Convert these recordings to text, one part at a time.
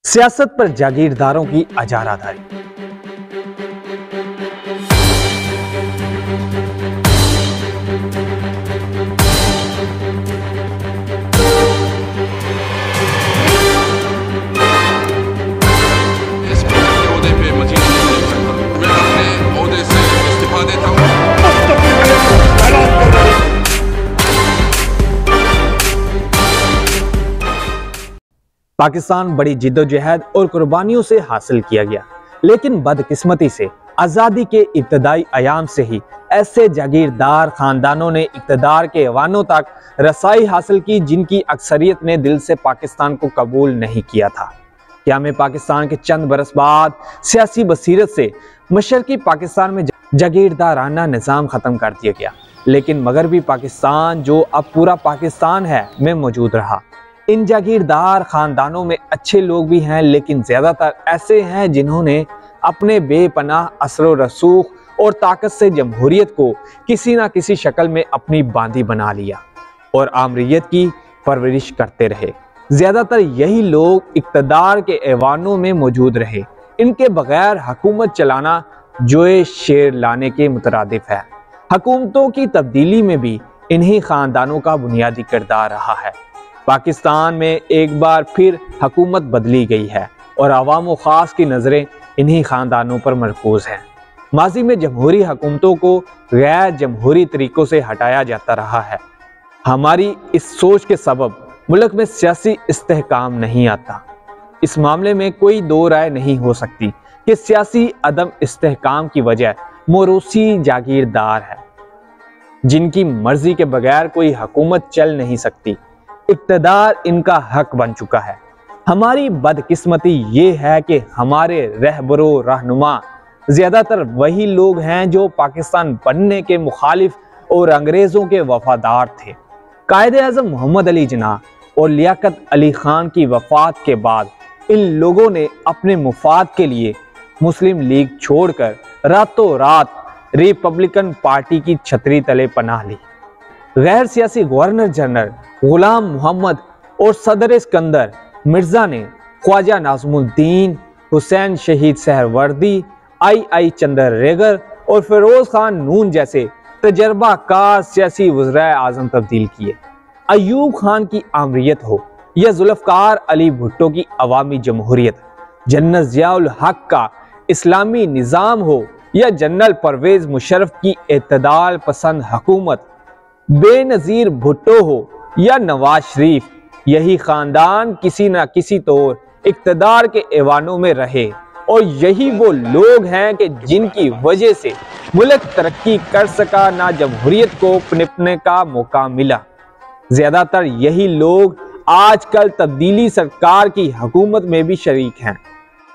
सियासत पर जागीरदारों की अजारादारी। पाकिस्तान बड़ी जिद्दोजहद और कुर्बानियों से हासिल किया गया, लेकिन बदकिस्मती से आज़ादी के इब्तदाई अयाम से ही ऐसे जागीरदार खानदानों ने इक़्तिदार के ऐवानों तक रसाई हासिल की जिनकी अक्सरियत ने दिल से पाकिस्तान को कबूल नहीं किया था। क़याम पाकिस्तान के चंद बरस बाद सियासी बसीरत से मशरक़ी पाकिस्तान में जागीरदाराना निज़ाम ख़त्म कर दिया गया, लेकिन मगरबी पाकिस्तान जो अब पूरा पाकिस्तान है में मौजूद रहा। इन जागीरदार खानदानों में अच्छे लोग भी हैं, लेकिन ज़्यादातर ऐसे हैं जिन्होंने अपने बेपनाह असर व रसूख और ताकत से जमहूरियत को किसी न किसी शक्ल में अपनी बांदी बना लिया और आमरीत की परवरिश करते रहे। ज़्यादातर यही लोग इक़्तिदार के ऐवानों में मौजूद रहे। इनके बगैर हुकूमत चलाना जोए शेर लाने के मुतरादिफ है। हुकूमतों की तब्दीली में भी इन्हीं खानदानों का बुनियादी किरदार रहा है। पाकिस्तान में एक बार फिर हुकूमत बदली गई है और अवाम व ख़ास की नज़रें इन्हीं ख़ानदानों पर मरकूज़ हैं। माजी में जमहूरी हुकूमतों को गैर जमहूरी तरीक़ों से हटाया जाता रहा है। हमारी इस सोच के सबब मुल्क में सियासी इस्तेहकाम नहीं आता। इस मामले में कोई दो राय नहीं हो सकती कि सियासी अदम इस्तेहकाम की वजह मोरूसी जागीरदार है, जिनकी मर्जी के बगैर कोई हुकूमत चल नहीं सकती। इक़्तिदार इनका हक बन चुका है। हमारी बदकिस्मती ये है कि हमारे रहबरो रहनुमा ज़्यादातर वही लोग हैं जो पाकिस्तान बनने के मुखालिफ और अंग्रेज़ों के वफादार थे। कायद-ए-आज़म मोहम्मद अली जिन्नाह और लियाकत अली खान की वफ़ात के बाद इन लोगों ने अपने मुफाद के लिए मुस्लिम लीग छोड़कर रातों रात रिपब्लिकन पार्टी की छतरी तले पनाह ली। गैर सियासी गवर्नर जनरल गुलाम मोहम्मद और सदर सिकंदर मिर्ज़ा ने ख्वाजा नाज़मुद्दीन, हुसैन शहीद सहरवर्दी, आई चंदर रेगर और फिरोज़ खान नून जैसे तजर्बाकार सियासी वज़राए आज़म तब्दील किए। अयूब खान की आमरीत हो या जुल्फ़कार अली भुट्टो की अवामी जमहूरियत, जनरल ज़ियाउल हक का इस्लामी निज़ाम हो या जनरल परवेज़ मुशर्रफ की एतदाल पसंद हुकूमत, बेनज़ीर भुट्टो हो या नवाज शरीफ, यही खानदान किसी न किसी तौर इक़्तिदार के ऐवानों में रहे और यही वो लोग हैं कि जिनकी वजह से मुल्क तरक्की कर सका, ना जमहूरियत को पनपने का मौका मिला। ज़्यादातर यही लोग आजकल तब्दीली सरकार की हुकूमत में भी शरीक हैं।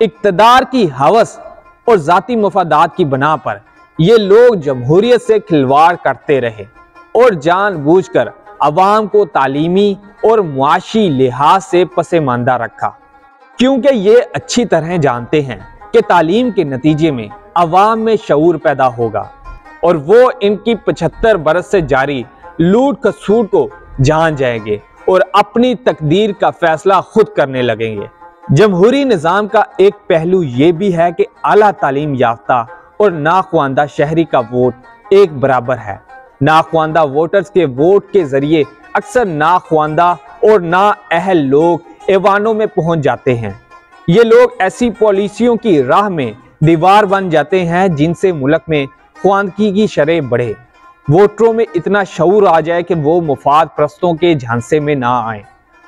इक़्तिदार की हवस और ज़ाती मफादात की बना पर ये लोग जमहूरियत से खिलवाड़ करते रहे और जानबूझकर अवाम को तालीमी और मुआशी लिहाज से पसमानदा रखा, क्योंकि ये अच्छी तरह जानते हैं कि तालीम के नतीजे में अवाम में शऊर पैदा होगा और वो इनकी 75 बरस से जारी लूट खसूट को जान जाएंगे और अपनी तकदीर का फैसला खुद करने लगेंगे। जमहूरी निज़ाम का एक पहलू ये भी है कि आला तालीम याफ्ता और नाख्वानदा शहरी का वोट एक बराबर है। नाख्वानदा वोटर्स के वोट के जरिए अक्सर नाख्वानदा और नाअहल लोग ऐवानों में पहुंच जाते हैं। ये लोग ऐसी पॉलिसियों की राह में दीवार बन जाते हैं जिनसे मुल्क में ख्वानदगी की शरह बढ़े, वोटरों में इतना शऊर आ जाए कि वो मुफाद परस्तों के झांसे में ना आए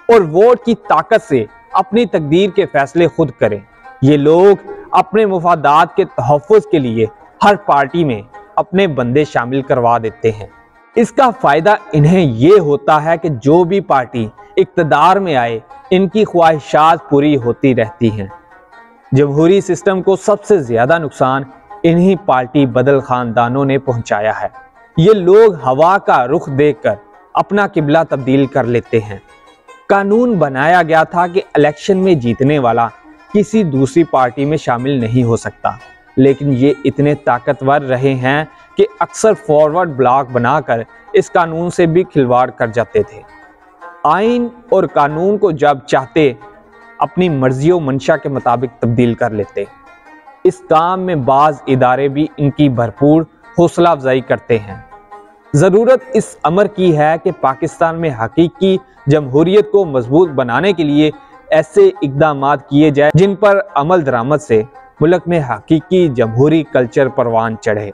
और वोट की ताकत से अपनी तकदीर के फैसले खुद करें। ये लोग अपने मुफादात के तहफ़्फ़ुज़ के लिए हर पार्टी में अपने बंदे शामिल करवा देते हैं। इसका फ़ायदा इन्हें ये होता है कि जो भी पार्टी इक़्तिदार में आए, इनकी ख्वाहिशात पूरी होती रहती हैं। जमहूरी सिस्टम को सबसे ज़्यादा नुकसान इन्हीं पार्टी बदल खानदानों ने पहुंचाया है। ये लोग हवा का रुख देखकर अपना किबला तब्दील कर लेते हैं। कानून बनाया गया था कि इलेक्शन में जीतने वाला किसी दूसरी पार्टी में शामिल नहीं हो सकता, लेकिन ये इतने ताकतवर रहे हैं कि अक्सर फॉरवर्ड ब्लॉक बनाकर इस कानून से भी खिलवाड़ कर जाते थे। आइन और कानून को जब चाहते अपनी मर्जी और मंशा के मुताबिक तब्दील कर लेते। इस काम में बाज़ इदारे भी इनकी भरपूर हौसला अफजाई करते हैं। ज़रूरत इस अमर की है कि पाकिस्तान में हकीकी जमहूरियत को मजबूत बनाने के लिए ऐसे इक़दाम किए जाए जिन पर अमल दरामद से मुल्क में हकीकी जमहूरी कल्चर परवान चढ़े।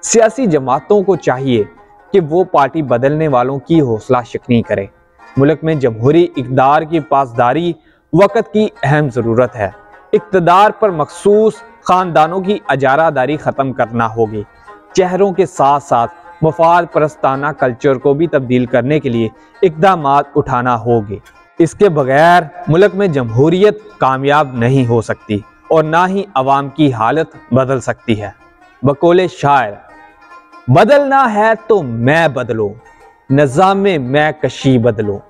सियासी जमातों को चाहिए कि वो पार्टी बदलने वालों की हौसला शिकनी करे। मुल्क में जमहूरी इक़्तिदार की पासदारी वक़्त की अहम ज़रूरत है। इक़्तिदार पर मखसूस ख़ानदानों की अजारादारी ख़त्म करना होगी। चेहरों के साथ साथ मफाद परस्ताना कल्चर को भी तब्दील करने के लिए इक़दाम उठाना होंगे। इसके बगैर मुल्क में जमहूरियत कामयाब नहीं हो सकती और ना ही अवाम की हालत बदल सकती है। बकौले शायर, बदलना है तो मैं बदलो, निज़ामे मैं कशी बदलो,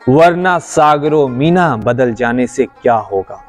वरना सागरो मीना बदल जाने से क्या होगा।